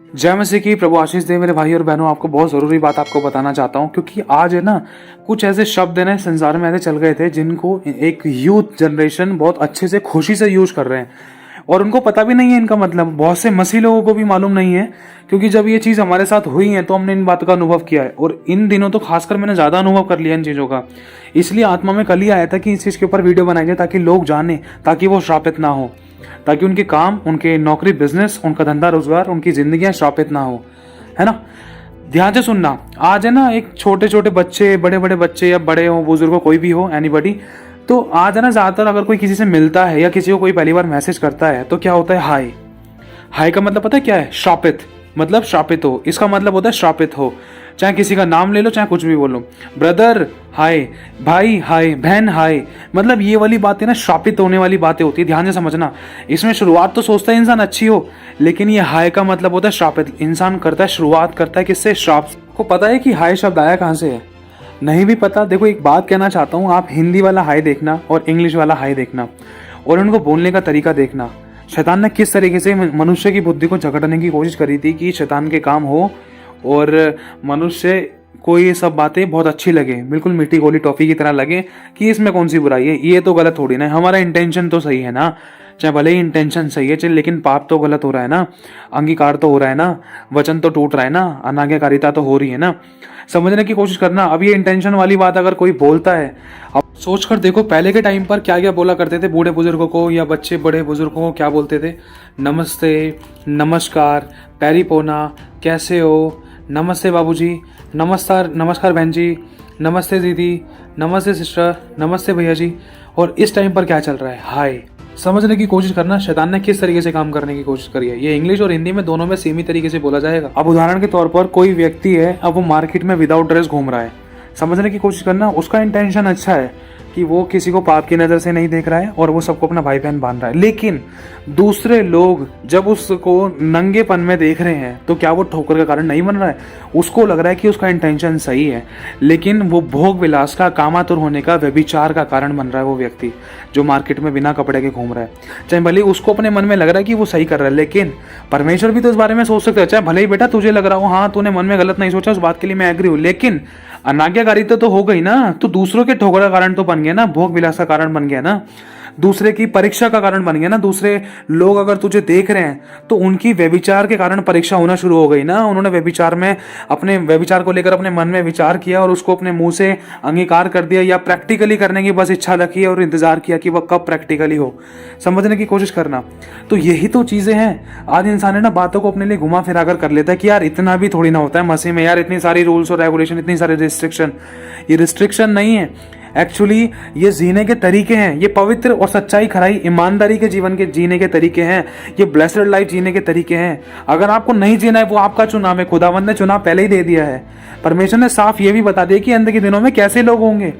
जय मसीह की। प्रभु आशीष दे मेरे भाई और बहनों। आपको बहुत ज़रूरी बात आपको बताना चाहता हूँ, क्योंकि आज है ना कुछ ऐसे शब्द है ना संसार में ऐसे चल गए थे जिनको एक यूथ जनरेशन बहुत अच्छे से खुशी से यूज कर रहे हैं और उनको पता भी नहीं है इनका मतलब। बहुत से मसीह लोगों को भी मालूम नहीं है, क्योंकि जब ये चीज़ हमारे साथ हुई है तो हमने इन बातों का अनुभव किया है और इन दिनों तो खासकर मैंने ज़्यादा अनुभव कर लिया इन चीज़ों का। इसलिए आत्मा में कल ही आया था कि इस चीज़ के ऊपर वीडियो बनाई जाए ताकि लोग जाने, ताकि वो श्रापित ना हो, ताकि उनके काम, उनके नौकरी, बिजनेस, उनका धंधा रोजगार, उनकी जिंदगियां श्रापित ना हो, है ना। ध्यान से सुनना। आज है ना एक छोटे छोटे बच्चे, बड़े बड़े बच्चे या बड़े हो, बुजुर्ग हो, कोई भी हो, एनीबडी, तो आज है ना ज्यादातर अगर कोई किसी से मिलता है या किसी को कोई पहली बार मैसेज करता है तो क्या होता है, हाय। हाय का मतलब पता है क्या है? श्रापित, मतलब श्रापित हो। इसका मतलब होता है श्रापित हो। चाहे किसी का नाम ले लो, चाहे कुछ भी बोलो, ब्रदर हाय, भाई हाय, बहन हाय, मतलब ये वाली बातें ना श्रापित होने वाली बातें होती है। ध्यान से समझना। इसमें शुरुआत तो सोचता है इंसान अच्छी हो, लेकिन ये हाय का मतलब होता है श्रापित। इंसान करता है, शुरुआत करता है किससे? श्राप। को पता है कि हाय शब्द आया कहाँ से है? नहीं भी पता? देखो एक बात कहना चाहता हूँ, आप हिंदी वाला हाय देखना और इंग्लिश वाला हाय देखना और उनको बोलने का तरीका देखना। शैतान ने किस तरीके से मनुष्य की बुद्धि को झगड़ने की कोशिश करी थी कि शैतान के काम हो और मनुष्य को ये सब बातें बहुत अच्छी लगे, बिल्कुल मीठी गोली टॉफी की तरह लगे कि इसमें कौन सी बुराई है, ये तो गलत थोड़ी ना है, हमारा इंटेंशन तो सही है ना। चाहे भले ही इंटेंशन सही है, चल, लेकिन पाप तो गलत हो रहा है ना, अंगीकार तो हो रहा है ना, वचन तो टूट रहा है ना, अनाज्ञाकारिता तो हो रही है ना। समझने की कोशिश करना। अब ये इंटेंशन वाली बात अगर कोई बोलता है, अब सोच कर देखो पहले के टाइम पर क्या क्या बोला करते थे बूढ़े बुजुर्गों को, या बच्चे बड़े बुजुर्गों को क्या बोलते थे? नमस्ते, नमस्कार, पैरी पोना, कैसे हो, नमस्ते बाबूजी, नमस्कार, नमस्कार बहन जी, नमस्ते दीदी, नमस्ते सिस्टर, नमस्ते भैया जी। और इस टाइम पर क्या चल रहा है? हाय। समझने की कोशिश करना शैतान ने किस तरीके से काम करने की कोशिश करी है। ये इंग्लिश और हिंदी में दोनों में सेम ही तरीके से बोला जाएगा। अब उदाहरण के तौर पर कोई व्यक्ति है, अब वो मार्केट में विदाउट ड्रेस घूम रहा है। समझने की कोशिश करना, उसका इंटेंशन अच्छा है कि वो किसी को पाप की नज़र से नहीं देख रहा है और वो सबको अपना भाई बहन मान रहा है, लेकिन दूसरे लोग जब उसको नंगेपन में देख रहे हैं तो क्या वो ठोकर का कारण नहीं बन रहा है? उसको लग रहा है कि उसका इंटेंशन सही है, लेकिन वो भोग विलास का, कामातुर होने का, व्यभिचार का कारण बन रहा है वो व्यक्ति जो मार्केट में बिना कपड़े के घूम रहा है। चाहे भले उसको अपने मन में लग रहा है कि वो सही कर रहा है, लेकिन परमेश्वर भी तो इस बारे में सोच सकते हैं। चाहे भले ही बेटा तुझे लग रहा हो हाँ तूने मन में गलत नहीं सोचा, उस बात के लिए मैं एग्री हूँ, लेकिन अनाज्ञाकारिता तो हो गई ना, तो दूसरों के ठोकर का कारण तो बन गया ना, भोग विलास का कारण बन गया ना, दूसरे की परीक्षा का कारण बन गया ना। दूसरे लोग अगर तुझे देख रहे हैं तो उनकी व्यभिचार के कारण परीक्षा होना शुरू हो गई ना। उन्होंने व्यभिचार में, अपने व्यभिचार को लेकर अपने मन में विचार किया और उसको अपने मुंह से अंगीकार कर दिया, या प्रैक्टिकली करने की बस इच्छा रखी और इंतजार किया कि वह कब प्रैक्टिकली हो। समझने की कोशिश करना। तो यही तो चीजें हैं। आज इंसान है ना बातों को अपने लिए घुमा फिरा कर लेता है कि यार इतना भी थोड़ी ना होता है मसीह में, यार इतनी सारी रूल्स और रेगुलेशन, इतनी सारी रिस्ट्रिक्शन। ये रिस्ट्रिक्शन नहीं है, एक्चुअली ये जीने के तरीके हैं। ये पवित्र और सच्चाई, खराई, ईमानदारी के जीवन के जीने के तरीके हैं। ये ब्लेसड लाइफ जीने के तरीके हैं। अगर आपको नहीं जीना है वो आपका चुनाव है, खुदावंद ने चुनाव पहले ही दे दिया है। परमेश्वर ने साफ ये भी बता दिया कि अंत के दिनों में कैसे लोग होंगे,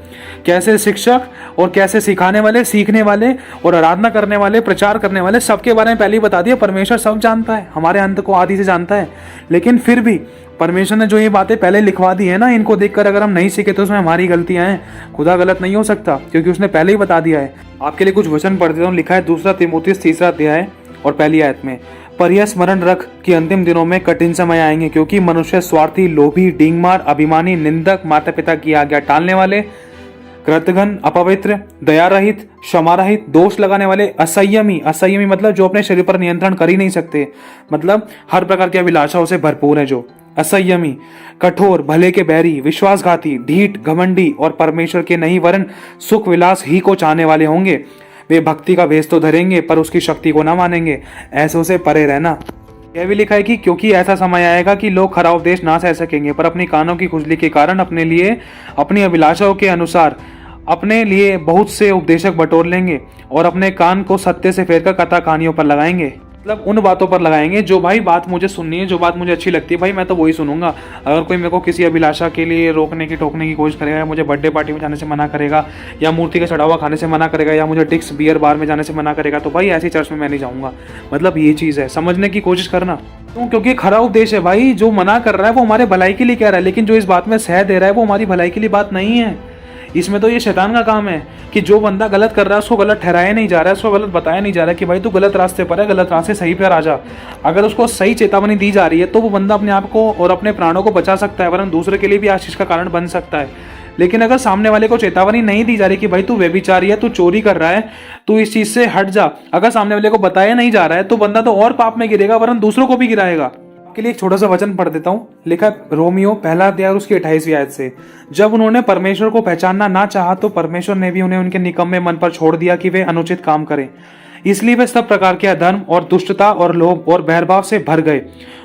कैसे शिक्षक और कैसे सिखाने वाले, सीखने वाले और आराधना करने वाले, प्रचार करने वाले, सबके बारे में पहले ही बता दिया। परमेश्वर सब जानता है, हमारे अंत को आदि से जानता है, लेकिन फिर भी परमेश्वर ने जो ये बातें पहले लिखवा दी है ना, इनको देखकर अगर हम नहीं सीखे तो उसमें हमारी गलतियां हैं। खुदा गलत नहीं हो सकता क्योंकि उसने पहले ही बता दिया है। आपके लिए कुछ वचन पढ़ देता हूँ। लिखा है 2 तीमुथियुस 3 अध्याय और पहली आयत में, पर यह स्मरण रख कि अंतिम दिनों में कठिन समय आएंगे, क्योंकि मनुष्य स्वार्थी, लोभी, डींगमार, अभिमानी, निंदक, माता पिता की आज्ञा टालने वाले, कृतघ्न, अपवित्र, दया रहित, क्षमा रहित, दोष लगाने वाले, असंयमी। असंयमी मतलब जो अपने शरीर पर नियंत्रण कर ही नहीं सकते, मतलब हर प्रकार की अभिलाषाओं से भरपूर है जो असंयमी, कठोर, भले के बैरी, विश्वासघाती, ढीठ, घमंडी और परमेश्वर के नहीं वरन सुख विलास ही को चाहने वाले होंगे। वे भक्ति का भेष तो धरेंगे पर उसकी शक्ति को ना मानेंगे। ऐसों से परे रहना। यह भी लिखा है कि क्योंकि ऐसा समय आएगा कि लोग खरा उपदेश ना सह सकेंगे, पर अपनी कानों की खुजली के कारण अपने लिए, अपनी अभिलाषाओं के अनुसार अपने लिए बहुत से उपदेशक बटोर लेंगे और अपने कान को सत्य से फेरकर कथा कहानियों पर लगाएंगे। मतलब उन बातों पर लगाएंगे जो भाई बात मुझे सुननी है, जो बात मुझे अच्छी लगती है, भाई मैं तो वही सुनूंगा। अगर कोई मेरे को किसी अभिलाषा के लिए रोकने की, टोकने की कोशिश करेगा, या मुझे बर्थडे पार्टी में जाने से मना करेगा, या मूर्ति का चढ़ावा खाने से मना करेगा, या मुझे डिक्स बियर बार में जाने से मना करेगा, तो भाई ऐसी चर्च में मैं नहीं जाऊंगा। मतलब ये चीज़ है, समझने की कोशिश करना। क्योंकि खरा उपदेश है भाई। जो मना कर रहा है वो हमारे भलाई के लिए कह रहा है, लेकिन जो इस बात में सह दे रहा है वो हमारी भलाई के लिए बात नहीं है। इसमें तो ये शैतान का काम है कि जो बंदा गलत कर रहा है उसको गलत ठहराया नहीं जा रहा है, उसको गलत बताया नहीं जा रहा है कि भाई तू गलत रास्ते पर है, गलत रास्ते सही पर आ जा। अगर उसको सही चेतावनी दी जा रही है तो वो बंदा अपने आप को और अपने प्राणों को बचा सकता है, वरन दूसरे के लिए भी आशीष का कारण बन सकता है। लेकिन अगर सामने वाले को चेतावनी नहीं दी जा रही कि भाई तू व्यभिचारी है, तू चोरी कर रहा है, तू इस चीज से हट जा, अगर सामने वाले को बताया नहीं जा रहा है तो बंदा तो और पाप में गिरेगा, वरन दूसरों को भी गिराएगा। के लिए एक छोटा सा वचन पढ़ देता हूँ। लिखा है रोमियो पहला अध्याय उसकी 28वीं आयत से, जब उन्होंने परमेश्वर को पहचानना ना चाहा तो परमेश्वर ने भी उन्हें उनके निकम्मे मन पर छोड़ दिया कि वे अनुचित काम करें। इसलिए वे सब प्रकार के अधर्म और दुष्टता और लोभ और बहरभाव से भर गए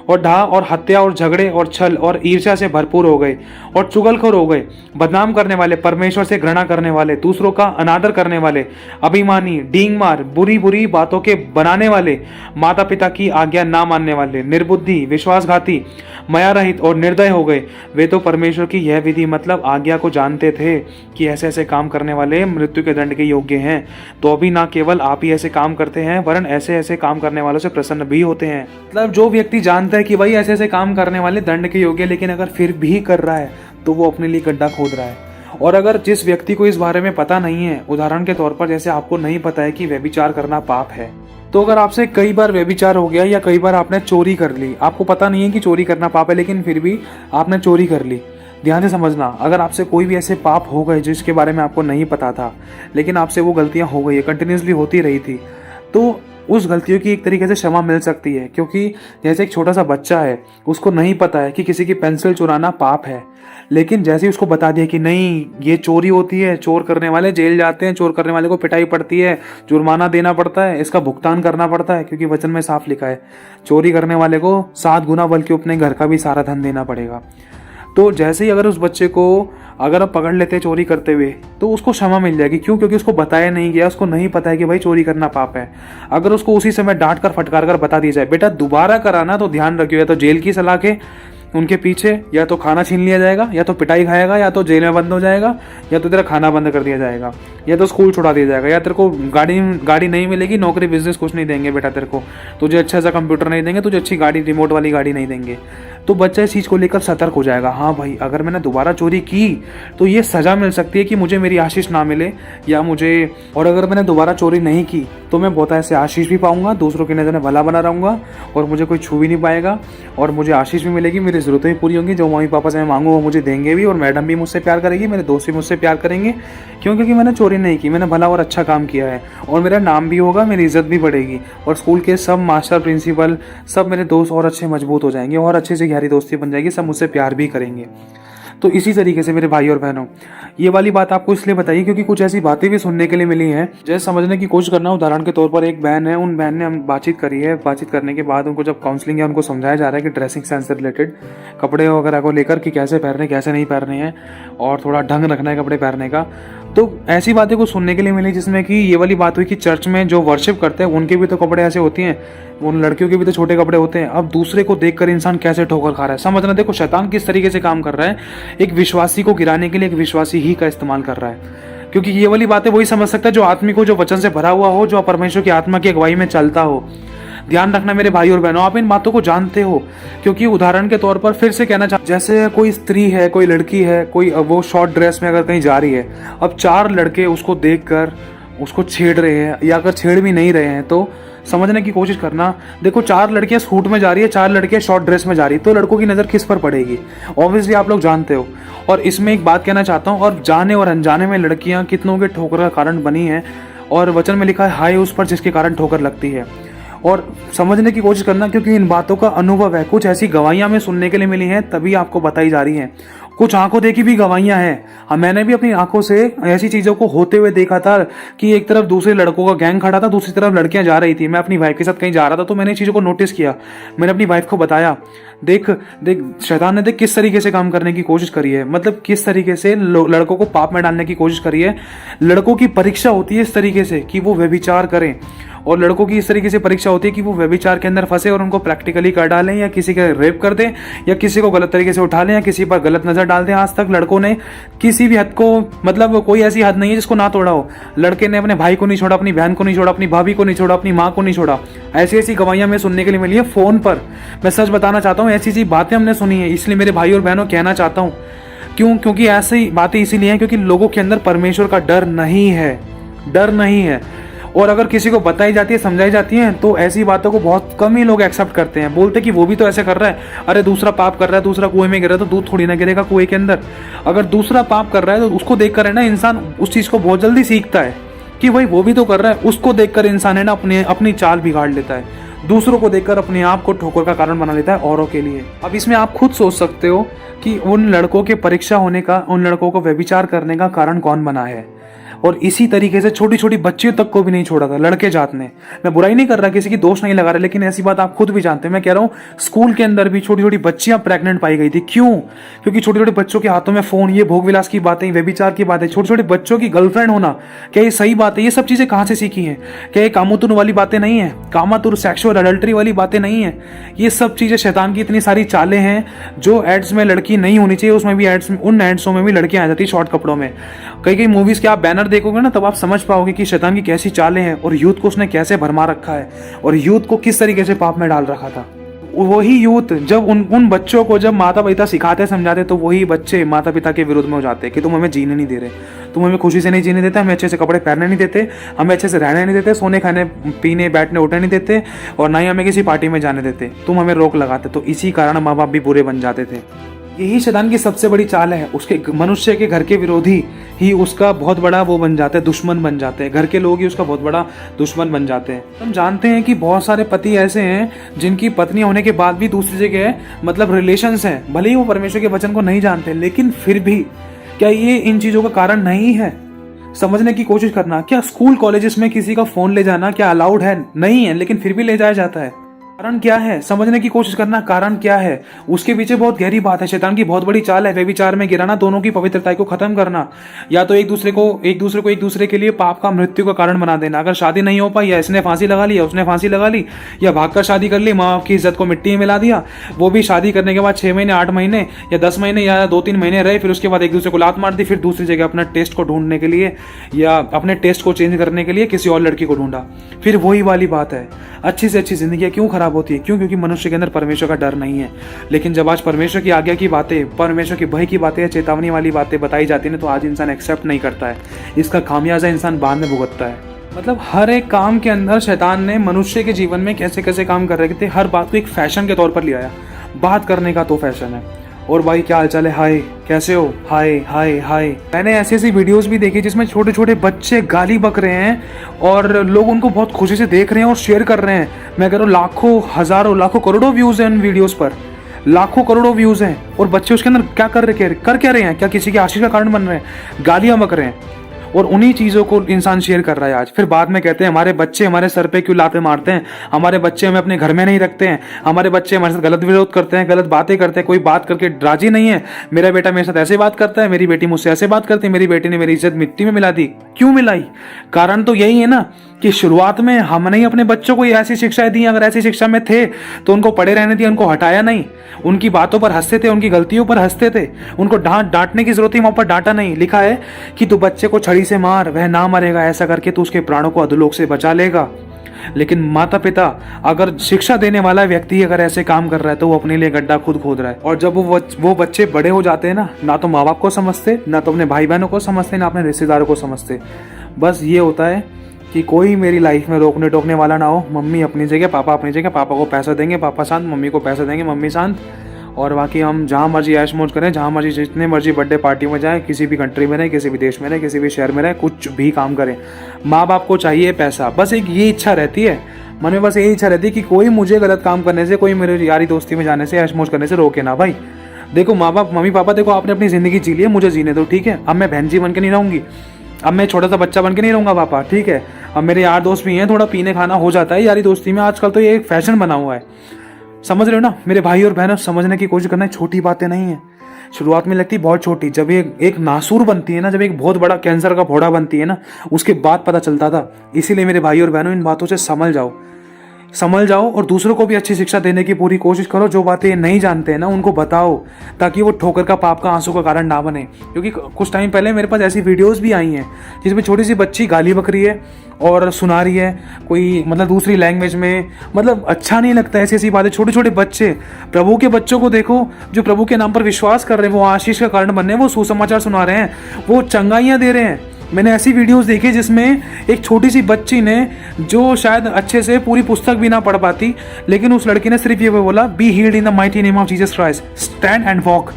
और डाह और हत्या और झगड़े और छल और ईर्ष्या से भरपूर हो गए और चुगलखोर हो गए, बदनाम करने वाले, परमेश्वर से घृणा करने वाले, दूसरों का अनादर करने वाले, अभिमानी, डींगमार, बुरी बुरी बातों के बनाने वाले, माता पिता की आज्ञा ना मानने वाले, निर्बुद्धि, विश्वासघाती, माया रहित और निर्दय हो गए। वे तो परमेश्वर की यह विधि मतलब आज्ञा को जानते थे कि ऐसे ऐसे काम करने वाले मृत्यु के दंड के योग्य हैं, तो अभी ना केवल आप ही ऐसे काम करते हैं वरन ऐसे ऐसे काम करने वालों से प्रसन्न भी होते हैं। मतलब जो व्यक्ति जानता है कि भाई ऐसे ऐसे काम करने वाले दंड के योग्य, लेकिन अगर फिर भी कर रहा है तो वो अपने लिए गड्ढा खोद रहा है। और अगर जिस व्यक्ति को इस बारे में पता नहीं है, उदाहरण के तौर पर जैसे आपको नहीं पता है कि व्यभिचार करना पाप है, तो अगर आपसे कई बार व्यभिचार हो गया या कई बार आपने चोरी कर ली, आपको पता नहीं है कि चोरी करना पाप है लेकिन फिर भी आपने चोरी कर ली, ध्यान से समझना, अगर आपसे कोई भी ऐसे पाप हो गए जिसके बारे में आपको नहीं पता था लेकिन आपसे वो गलतियां हो गई है, कंटिन्यूसली होती रही थी, तो उस गलतियों की एक तरीके से क्षमा मिल सकती है। क्योंकि जैसे एक छोटा सा बच्चा है, उसको नहीं पता है कि किसी की पेंसिल चुराना पाप है, लेकिन जैसे ही उसको बता दिया कि नहीं ये चोरी होती है, चोर करने वाले जेल जाते हैं, चोर करने वाले को पिटाई पड़ती है, जुर्माना देना पड़ता है, इसका भुगतान करना पड़ता है, क्योंकि वचन में साफ लिखा है चोरी करने वाले को 7 गुना बल्कि अपने घर का भी सारा धन देना पड़ेगा। तो जैसे ही अगर उस बच्चे को अगर आप पकड़ लेते हैं चोरी करते हुए तो उसको क्षमा मिल जाएगी। क्यों? क्योंकि उसको बताया नहीं गया, उसको नहीं पता है कि भाई चोरी करना पाप है। अगर उसको उसी समय डांट कर फटकार कर बता दिया जाए बेटा दोबारा कराना तो ध्यान रखियो, या तो जेल की सलाह के उनके पीछे, या तो खाना छीन लिया जाएगा, या तो पिटाई खाएगा, या तो जेल में बंद हो जाएगा, या तो तेरा खाना बंद कर दिया जाएगा, या तो स्कूल छुड़ा दिया जाएगा, या तेरे को गाड़ी नहीं मिलेगी, नौकरी बिजनेस कुछ नहीं देंगे बेटा तेरे को, तुझे अच्छा सा कंप्यूटर नहीं देंगे, तुझे अच्छी गाड़ी रिमोट वाली गाड़ी नहीं देंगे। तो बच्चा इस चीज़ को लेकर सतर्क हो जाएगा, हाँ भाई अगर मैंने दोबारा चोरी की तो ये सज़ा मिल सकती है कि मुझे मेरी आशीष ना मिले या मुझे, और अगर मैंने दोबारा चोरी नहीं की तो मैं बहुत ऐसे आशीष भी पाऊंगा, दूसरों की नज़र में भला बना रहूँगा और मुझे कोई छू भी नहीं पाएगा और मुझे आशीष भी मिलेगी, मेरी ज़रूरतें भी पूरी होंगी, जो मम्मी पापा से मैं मांगू वो मुझे देंगे भी, और मैडम भी मुझसे प्यार करेगी, मेरे दोस्त भी मुझसे प्यार करेंगे। क्यों? क्योंकि मैंने चोरी नहीं की, मैंने भला और अच्छा काम किया है, और मेरा नाम भी होगा, मेरी इज्जत भी बढ़ेगी, और स्कूल के सब मास्टर प्रिंसिपल सब मेरे दोस्त और अच्छे मजबूत हो जाएंगे और अच्छे से गहरी दोस्ती बन जाएगी, सब मुझसे प्यार भी करेंगे। तो इसी तरीके से मेरे भाई और बहनों ये वाली बात आपको इसलिए बताइए क्योंकि कुछ ऐसी बातें भी सुनने के लिए मिली हैं जैसे समझने की कोशिश करना। उदाहरण के तौर पर एक बहन है, उन बहन ने हम बातचीत करी है, बातचीत करने के बाद उनको जब काउंसलिंग है उनको समझाया जा रहा है कि ड्रेसिंग सेंस से रिलेटेड कपड़े वगैरह को लेकर कि कैसे पहनने कैसे नहीं पहनने हैं और थोड़ा ढंग रखना है कपड़े पहनने का। तो ऐसी बातें कुछ सुनने के लिए मिली जिसमें कि ये वाली बात हुई कि चर्च में जो वर्शिप करते हैं उनके भी तो कपड़े ऐसे होती हैं, उन लड़कियों के भी तो छोटे कपड़े होते हैं। अब दूसरे को देखकर इंसान कैसे ठोकर खा रहा है, समझना। देखो शैतान किस तरीके से काम कर रहा है, एक विश्वासी को गिराने के लिए एक विश्वासी ही का इस्तेमाल कर रहा है, क्योंकि ये वाली बातें वही समझ सकता है जो आत्मिक हो, जो वचन से भरा हुआ हो, जो परमेश्वर की आत्मा की अगुवाई में चलता हो। ध्यान रखना मेरे भाई और बहनों, आप इन बातों को जानते हो, क्योंकि उदाहरण के तौर पर फिर से कहना चाहता, जैसे कोई स्त्री है, कोई लड़की है, कोई वो शॉर्ट ड्रेस में अगर कहीं जा रही है, अब 4 लड़के उसको देखकर उसको छेड़ रहे हैं या अगर छेड़ भी नहीं रहे हैं तो समझने की कोशिश करना। देखो 4 लड़कियां सूट में जा रही है, 4 लड़कियां शॉर्ट ड्रेस में जा रही है, तो लड़कों की नज़र किस पर पड़ेगी? ऑब्वियसली आप लोग जानते हो। और इसमें एक बात कहना चाहता हूँ, और जाने और अनजाने में लड़कियां कितनों के ठोकर का कारण बनी है, और वचन में लिखा है हाय उस पर जिसके कारण ठोकर लगती है। और समझने की कोशिश करना, क्योंकि इन बातों का अनुभव है, कुछ ऐसी गवाहियां हमें सुनने के लिए मिली हैं तभी आपको बताई जा रही हैं, कुछ आंखों देखी भी गवाहियां हैं। हाँ, मैंने भी अपनी आंखों से ऐसी चीजों को होते हुए देखा था कि एक तरफ दूसरे लड़कों का गैंग खड़ा था, दूसरी तरफ लड़कियां जा रही थी। मैं अपनी वाइफ के साथ कहीं जा रहा था तो मैंने चीजों को नोटिस किया, मैंने अपनी वाइफ को बताया, देख देख शैतान ने देख किस तरीके से काम करने की कोशिश करी है, मतलब किस तरीके से लड़कों को पाप में डालने की कोशिश करी है। लड़कों की परीक्षा होती है इस तरीके से कि वो व्यभिचार करें, और लड़कों की इस तरीके से परीक्षा होती है कि वो व्यभिचार के अंदर फंसे और उनको प्रैक्टिकली कर डालें, या किसी का रेप कर दें, या किसी को गलत तरीके से उठा लें, या किसी पर गलत नजर डाल दें। आज तक लड़कों ने किसी भी हद को, मतलब कोई ऐसी हद नहीं है जिसको ना तोड़ा हो। लड़के ने अपने भाई को नहीं छोड़ा, अपनी बहन को नहीं छोड़ा, अपनी भाभी को नहीं छोड़ा, अपनी माँ को नहीं छोड़ा। ऐसी ऐसी गवाहियां हमें सुनने के लिए मिली है फोन पर। मैं सच बताना चाहता हूँ, ऐसी ऐसी बातें हमने सुनी है। इसलिए मेरे भाई और बहनों कहना चाहता हूँ, क्योंकि ऐसी बातें इसीलिए हैं क्योंकि लोगों के अंदर परमेश्वर का डर नहीं है, डर नहीं है। और अगर किसी को बताई जाती है, समझाई जाती है, तो ऐसी बातों को बहुत कम ही लोग एक्सेप्ट करते हैं। बोलते कि वो भी तो ऐसे कर रहा है, अरे दूसरा पाप कर रहा है, दूसरा कुएं में गिरा तो दूध थोड़ी ना गिरेगा कुएं के अंदर। अगर दूसरा पाप कर रहा है तो उसको देख कर है ना इंसान उस चीज़ को बहुत जल्दी सीखता है कि भाई वो भी तो कर रहा है। उसको देखकर इंसान है ना अपनी चाल बिगाड़ लेता है, दूसरों को देखकर अपने आप को ठोकर का कारण बना लेता है औरों के लिए। अब इसमें आप खुद सोच सकते हो कि उन लड़कों के परीक्षा होने का, उन लड़कों को व्यभिचार करने का कारण कौन बना है। और इसी तरीके से छोटी छोटी बच्चियों तक को भी नहीं छोड़ा था लड़के जात ने। मैं बुराई नहीं कर रहा, किसी की दोष नहीं लगा रहा, लेकिन ऐसी बात आप खुद भी जानते हैं। मैं कह रहा हूँ स्कूल के अंदर भी छोटी छोटी बच्चियां प्रेग्नेंट पाई गई थी। क्यों? क्योंकि छोटे छोटे बच्चों के हाथों में फोन, ये भोग विलास की बातें, व्यभिचार की बातें, छोटे छोटे बच्चों की गर्लफ्रेंड होना, क्या ये सही बात है? ये सब चीजें कहाँ से सीखी हैं? क्या ये कामातुर वाली बातें नहीं है? कामातुर सेक्सुअल अडल्ट्री वाली बातें नहीं है? ये सब चीजें शैतान की इतनी सारी चालें हैं। जो एड्स में लड़की नहीं होनी चाहिए उसमें भी एड्स, उन एड्सों में भी लड़कियां आ जाती है शॉर्ट कपड़ों में। कई कई मूवीज के आप बैनर देखोगे ना, तब आप समझ पाओगे कि शैतान की कैसी चालें हैं और यूथ को उसने कैसे भरमा रखा है और यूथ को किस तरीके से पाप में डाल रखा था। वही यूथ जब उन बच्चों को जब माता पिता सिखाते समझाते, तो वही बच्चे माता पिता के विरोध में हो जाते हैं कि तुम हमें जीने नहीं दे रहे, तुम हमें खुशी से नहीं जीने देते, हमें अच्छे से कपड़े पहनने नहीं देते, हमें अच्छे से रहने नहीं देते, सोने खाने पीने बैठने उठने नहीं देते, और ना ही हमें किसी पार्टी में जाने देते, तुम हमें रोक लगाते। तो इसी कारण माँ बाप भी बुरे बन जाते थे। यही शैतान की सबसे बड़ी चाल है। उसके मनुष्य के घर के विरोधी ही उसका बहुत बड़ा वो बन जाते हैं, दुश्मन बन जाते हैं। घर के लोग ही उसका बहुत बड़ा दुश्मन बन जाते हैं। हम जानते हैं कि बहुत सारे पति ऐसे हैं जिनकी पत्नी होने के बाद भी दूसरी जगह मतलब रिलेशंस हैं, भले ही वो परमेश्वर के वचन को नहीं जानते, लेकिन फिर भी क्या ये इन चीजों का कारण नहीं है? समझने की कोशिश करना। क्या स्कूल कॉलेजेस में किसी का फोन ले जाना क्या अलाउड है? नहीं है, लेकिन फिर भी ले जाया जाता है। कारण क्या है? समझने की कोशिश करना, कारण क्या है? उसके पीछे बहुत गहरी बात है। शैतान की बहुत बड़ी चाल है, व्यभिचार में गिराना, दोनों की पवित्रता को खत्म करना, या तो एक दूसरे के लिए पाप का, मृत्यु का कारण बना देना। अगर शादी नहीं हो पाई, या इसने फांसी लगा ली या उसने फांसी लगा ली, या भागकर शादी कर ली, माँ बाप की इज्जत को मिट्टी में मिला दिया, वो भी शादी करने के बाद 6 महीने 8 महीने या 10 महीने या 2-3 महीने रहे, फिर उसके बाद एक दूसरे को लात मार दी, फिर दूसरी जगह अपना टेस्ट को ढूंढने के लिए या अपने टेस्ट को चेंज करने के लिए किसी और लड़की को ढूंढा। फिर वही वाली बात है, अच्छी से अच्छी जिंदगी क्यों खराब होती है? क्यों? क्योंकि मनुष्य के अंदर परमेश्वर का डर नहीं है। लेकिन जब आज परमेश्वर की आज्ञा की बातें, परमेश्वर की भय की बातें, चेतावनी वाली बातें बताई जाती है ना, तो आज इंसान एक्सेप्ट नहीं करता है। इसका खामियाजा इंसान बाद में भुगतता है। मतलब हर एक काम के अंदर शैतान ने मनुष्य के जीवन में कैसे कैसे काम कर रहे थे, हर बात को एक फैशन के तौर पर ले आया। बात करने का तो फैशन है, और भाई क्या हाल चाल है, हाय कैसे हो, हाय हाय हाय। मैंने ऐसी ऐसी वीडियोस भी देखी जिसमें छोटे छोटे बच्चे गाली बक रहे हैं और लोग उनको बहुत खुशी से देख रहे हैं और शेयर कर रहे हैं। मैं कह रहा हूँ लाखों, हजारों, लाखों, करोड़ों व्यूज हैं उन वीडियोस पर, लाखों करोड़ों व्यूज हैं, और बच्चे उसके अंदर क्या कर रहे हैं? क्या किसी के आशीष का कारण बन रहे हैं? गालियां बक रहे हैं, और उन्हीं चीज़ों को इंसान शेयर कर रहा है आज। फिर बाद में कहते हैं हमारे बच्चे हमारे सर पे क्यों लाते मारते हैं, हमारे बच्चे हमें अपने घर में नहीं रखते हैं, हमारे बच्चे हमारे साथ गलत विरोध करते हैं, गलत बातें करते हैं, कोई बात करके राजी नहीं है, मेरा बेटा मेरे साथ ऐसे बात करता है, मेरी बेटी मुझसे ऐसे बात करती है, मेरी बेटी ने मेरी इज्जत मिट्टी में मिला दी। क्यों मिलाई? कारण तो यही है ना कि शुरुआत में हमने ही अपने बच्चों को ऐसी शिक्षाएं दी। अगर ऐसी शिक्षा में थे तो उनको पड़े रहने दिया, उनको हटाया नहीं, उनकी बातों पर हंसते थे, उनकी गलतियों पर हंसते थे, उनको डांटने की जरूरत थी, वहां पर डांटा नहीं। लिखा है कि तू बच्चे को छड़ी से मार, वह ना मरेगा, ऐसा करके तू उसके प्राणों को अधोलोक से बचा लेगा। लेकिन माता पिता, अगर शिक्षा देने वाला व्यक्ति अगर ऐसे काम कर रहा है तो वो अपने लिए गड्ढा खुद खोद रहा है। और जब वो बच्चे बड़े हो जाते हैं ना तो माँ बाप को समझते, ना तो अपने भाई बहनों को समझते, ना अपने रिश्तेदारों को समझते। बस ये होता है कि कोई मेरी लाइफ में रोकने टोकने वाला ना हो। मम्मी अपनी जगह, पापा अपनी जगह, पापा को पैसा देंगे, पापा शांत, मम्मी को पैसा देंगे, मम्मी शांत, और बाकी हम जहाँ मर्जी ऐश मौज करें, जहाँ मर्जी जितने मर्जी बर्थडे पार्टी में जाएं, किसी भी कंट्री में रहें, किसी भी देश में रहें, किसी भी शहर में रहें, कुछ भी काम करें, माँ बाप को चाहिए पैसा। बस एक ये इच्छा रहती है मन में, बस यही इच्छा रहती है कि कोई मुझे गलत काम करने से, कोई मेरे यारी दोस्ती में जाने से, ऐश मौज करने से रोके ना। भाई देखो माँ बाप, मम्मी पापा, देखो आपने अपनी ज़िंदगी जी ली है, मुझे जीने दो, ठीक है। अब मैं बहन जी बन के नहीं रहूँगी, अब मैं छोटा सा बच्चा बन के नहीं रहूँगा पापा, ठीक है। अब मेरे यार दोस्त भी हैं, थोड़ा पीने खाना हो जाता है यारी दोस्ती में, आजकल तो ये एक फैशन बना हुआ है, समझ रहे हो ना मेरे भाई और बहनों? समझने की कोशिश करना, छोटी बातें नहीं है। शुरुआत में लगती बहुत छोटी, जब ये एक नासूर बनती है ना, जब एक बहुत बड़ा कैंसर का फोड़ा बनती है ना, उसके बाद पता चलता था। इसीलिए मेरे भाई और बहनों इन बातों से समझ जाओ। संभल जाओ और दूसरों को भी अच्छी शिक्षा देने की पूरी कोशिश करो। जो बातें ये नहीं जानते हैं ना उनको बताओ, ताकि वो ठोकर का पाप का आंसू का कारण ना बने। क्योंकि कुछ टाइम पहले मेरे पास ऐसी वीडियोस भी आई हैं जिसमें छोटी सी बच्ची गाली बक रही है और सुना रही है कोई मतलब दूसरी लैंग्वेज में। मतलब अच्छा नहीं लगता ऐसी ऐसी बातें। छोटे छोटे बच्चे, प्रभु के बच्चों को देखो जो प्रभु के नाम पर विश्वास कर रहे हैं, वो आशीष का कारण बन रहे हैं, वो सुसमाचार सुना रहे हैं, वो चंगाइयाँ दे रहे हैं। मैंने ऐसी वीडियोस देखी जिसमें एक छोटी सी बच्ची ने, जो शायद अच्छे से पूरी पुस्तक भी ना पढ़ पाती, लेकिन उस लड़की ने सिर्फ ये बोला, be healed in the mighty name of Jesus Christ, stand and walk.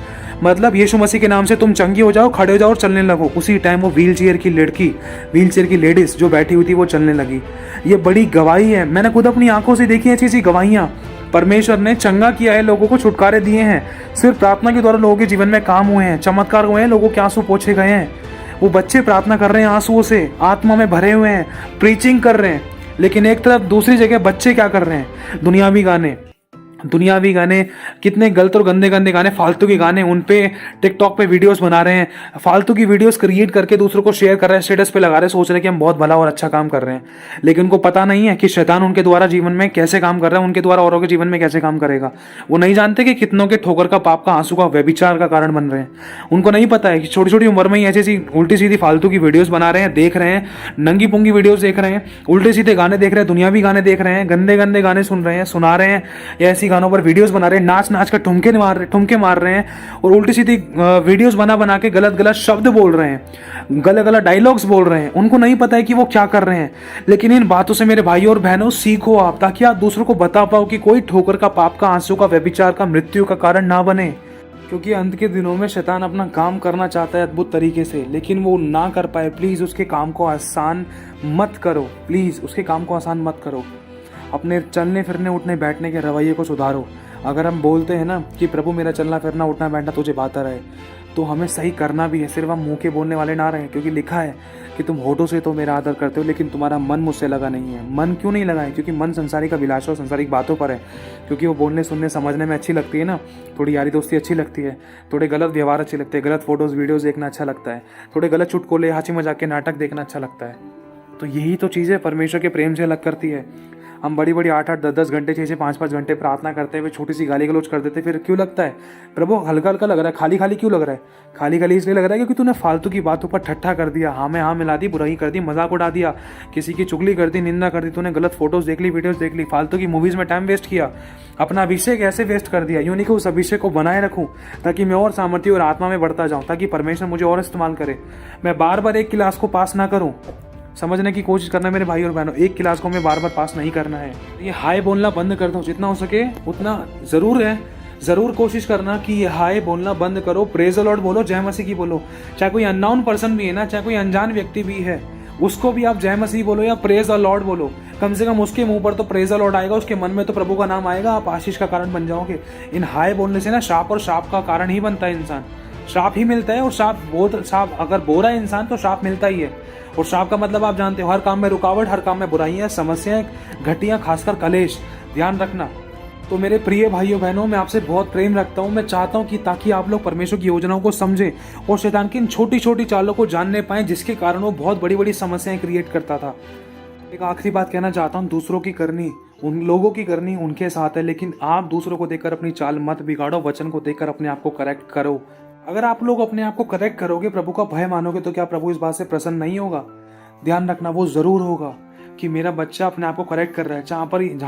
मतलब यीशु मसीह के नाम से तुम चंगी हो जाओ, खड़े हो जाओ और चलने लगो। उसी टाइम वो व्हील चेयर की लेडीज जो बैठी हुई थी वो चलने लगी। ये बड़ी गवाही है, मैंने खुद अपनी आंखों से देखी ऐसी ऐसी गवाहियाँ। परमेश्वर ने चंगा किया है, लोगों को छुटकारे दिए हैं, सिर्फ प्रार्थना के द्वारा लोगों के जीवन में काम हुए हैं, चमत्कार हुए हैं, लोगों के आंसू पोछे गए हैं। वो बच्चे प्रार्थना कर रहे हैं आंसुओं से, आत्मा में भरे हुए हैं, प्रीचिंग कर रहे हैं। लेकिन एक तरफ दूसरी जगह बच्चे क्या कर रहे हैं, दुनियावी गाने, कितने गलत और गंदे गंदे गाने, फालतू के गाने, उन पे टिकटॉक पे वीडियोस बना रहे हैं, फालतू की वीडियोस क्रिएट करके दूसरों को शेयर कर रहे हैं, स्टेटस पे लगा रहे हैं, सोच रहे हैं कि हम बहुत भला और अच्छा काम कर रहे हैं। लेकिन उनको पता नहीं है कि शैतान उनके द्वारा जीवन में कैसे काम कर रहा है, उनके द्वारा औरों के जीवन में कैसे काम करेगा। वो नहीं जानते कि कितनों के ठोकर का, पाप का, आंसू का, व्यभिचार का कारण बन रहे हैं। उनको नहीं पता है कि छोटी छोटी उम्र में ही ऐसी ऐसी उल्टी सीधी फालतू की वीडियोस बना रहे हैं, देख रहे हैं, नंगी पुंगी वीडियोस देख रहे हैं, उल्टे सीधे गाने देख रहे हैं, दुनियावी गाने देख रहे हैं, गंदे गंदे गाने सुन रहे हैं, सुना रहे हैं, या ऐसी गानों पर वीडियोस बना रहे हैं, नाच नाच कर ठुमके मार रहे हैं, और उल्टी सीधी वीडियोस बना के गलत गलत शब्द बोल रहे हैं, गलत गलत डायलॉग्स बोल रहे हैं। उनको नहीं पता है कि वो क्या कर रहे हैं। लेकिन इन बातों से मेरे भाइयों और बहनों सीखो आप, ताकि आप दूसरों को बता पाओ कि कोई ठोकर का, पाप का, आंसू का, व्यभिचार का, मृत्यु का कारण ना बने। क्योंकि अंत के दिनों में शैतान अपना काम करना चाहता है अद्भुत तरीके से, लेकिन वो ना कर पाए। प्लीज उसके काम को आसान मत करो, प्लीज उसके काम को आसान मत करो। अपने चलने फिरने, उठने बैठने के रवैये को सुधारो। अगर हम बोलते हैं ना कि प्रभु मेरा चलना फिरना, उठना बैठना तुझे भाता रहे, तो हमें सही करना भी है। सिर्फ हम मुंह के बोलने वाले ना रहें, क्योंकि लिखा है कि तुम होठों से तो मेरा आदर करते हो, लेकिन तुम्हारा मन मुझसे लगा नहीं है। मन क्यों नहीं लगा है? क्योंकि मन संसारिक अभिलाषा और संसारिक बातों पर है। क्योंकि वो बोलने, सुनने, समझने में अच्छी लगती है ना, थोड़ी यारी दोस्ती अच्छी लगती है, थोड़े गलत व्यवहार अच्छे लगते हैं, गलत फोटोज़ वीडियोज़ देखना अच्छा लगता है, थोड़े गलत चुटकुले, हाथी मजाक के नाटक देखना अच्छा लगता है। तो यही तो चीज़ें परमेश्वर के प्रेम से अलग करती है। हम बड़ी बड़ी 8-8, 10-10 घंटे, 6-6, 5-5 घंटे प्रार्थना करते हुए छोटी सी गाली गलौज कर देते, फिर क्यों लगता है प्रभु हल्का हल्का लग रहा है, खाली खाली क्यों लग रहा है? खाली खाली इसलिए लग रहा है क्योंकि तूने फालतू की बातों पर ठट्ठा कर दिया, हाँ में हाँ मिला दी, बुराई कर दी, मजाक उड़ा दिया, किसी की चुगली कर दी, निंदा कर दी, तूने गलत फोटोज देख ली, वीडियोज देख ली, फालतू की मूवीज में टाइम वेस्ट किया, अपना अभिषेक ऐसे वेस्ट कर दिया। यूं नहीं कि उस अभिषेक को बनाए रखूं ताकि मैं और सामर्थ्य और आत्मा में बढ़ता जाऊं, ताकि परमेश्वर मुझे और इस्तेमाल करे। मैं बार बार एक क्लास को पास ना करूं। समझने की कोशिश करना मेरे भाई और बहनों, एक क्लास को हमें बार बार पास नहीं करना है। ये हाय बोलना बंद कर दो, जितना हो सके उतना जरूर कोशिश करना कि ये हाय बोलना बंद करो। प्रेज द लॉर्ड बोलो, जय मसीह की बोलो। चाहे कोई अननोन पर्सन भी है ना, चाहे कोई अनजान व्यक्ति भी है, उसको भी आप जय मसीह बोलो या प्रेज द लॉर्ड बोलो। कम से कम उसके मुंह पर तो प्रेज द लॉर्ड आएगा, उसके मन में तो प्रभु का नाम आएगा, आप आशीष का कारण बन जाओगे। इन हाय बोलने से ना शाप और शाप का कारण ही बनता है इंसान, श्राप ही मिलता है। और श्राप अगर बोरा है इंसान तो श्राप मिलता ही है। और श्राप का मतलब आप जानते हो, हर काम में रुकावट, हर काम में बुराइयां, समस्याएं, घटियां, खासकर कलेश। ध्यान रखना। तो मेरे प्रिय भाइयों बहनों, मैं आपसे बहुत प्रेम रखता हूं। मैं चाहता हूं कि ताकि आप लोग परमेश्वर की योजनाओं को समझें और शैतान की इन छोटी छोटी चालों को जानने पाएं, जिसके कारण वो बहुत बड़ी बड़ी समस्याएं क्रिएट करता था। एक आखिरी बात कहना चाहता हूं, दूसरों की करनी, उन लोगों की करनी उनके साथ है, लेकिन आप दूसरों को देखकर अपनी चाल मत बिगाड़ो। वचन को देखकर अपने आप को करेक्ट करो। अगर आप लोग अपने आप को करेक्ट करोगे, प्रभु का भय मानोगे, तो क्या प्रभु इस बात से प्रसन्न नहीं होगा? ध्यान रखना, वो जरूर होगा कि मेरा बच्चा अपने आप को करेक्ट कर रहा है। जहाँ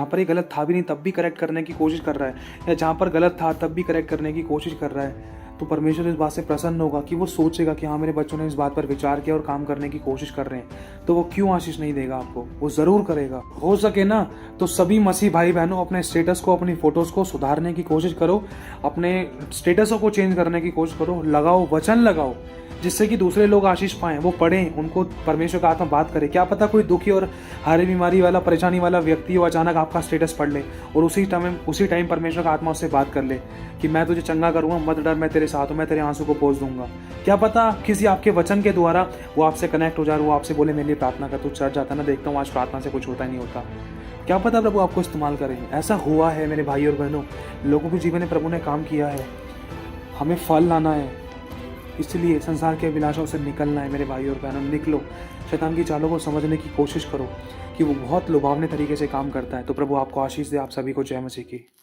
पर ये गलत था भी नहीं तब भी करेक्ट करने की कोशिश कर रहा है, या जहाँ पर गलत था तब भी करेक्ट करने की कोशिश कर रहा है। तो परमेश्वर इस बात से प्रसन्न होगा कि वो सोचेगा कि हाँ, मेरे बच्चों ने इस बात पर विचार किया और काम करने की कोशिश कर रहे हैं। तो वो क्यों आशीष नहीं देगा आपको? वो जरूर करेगा। हो सके ना तो सभी मसीह भाई बहनों, अपने स्टेटस को, अपनी फोटोज को सुधारने की कोशिश करो, अपने स्टेटसों को चेंज करने की कोशिश करो। लगाओ, वचन लगाओ, जिससे कि दूसरे लोग आशीष पाएं, वो पढ़ें, उनको परमेश्वर का आत्मा बात करे। क्या पता कोई दुखी और हारी बीमारी वाला, परेशानी वाला व्यक्ति वो अचानक आपका स्टेटस पढ़ ले और उसी टाइम परमेश्वर का आत्मा उससे बात कर ले कि मैं तुझे चंगा करूंगा, मत डर, मैं तेरे साथ हूं, मैं तेरे आंसू को पोंछ दूंगा। क्या पता किसी आपके वचन के द्वारा वो आपसे कनेक्ट हो जाए, वो आपसे बोले मेरे लिए प्रार्थना कर, तू चढ़ जाता ना, देखता हूँ आज प्रार्थना से कुछ होता नहीं होता। क्या पता प्रभु आपको इस्तेमाल करेंगे। ऐसा हुआ है मेरे भाई और बहनों, लोगों के जीवन में प्रभु ने काम किया है। हमें फल लाना है, इसलिए संसार के अभिलाषाओं से निकलना है मेरे भाई और बहनों, निकलो। शैतान की चालों को समझने की कोशिश करो कि वो बहुत लुभावने तरीके से काम करता है। तो प्रभु आपको आशीष दे। आप सभी को जय मसीह की।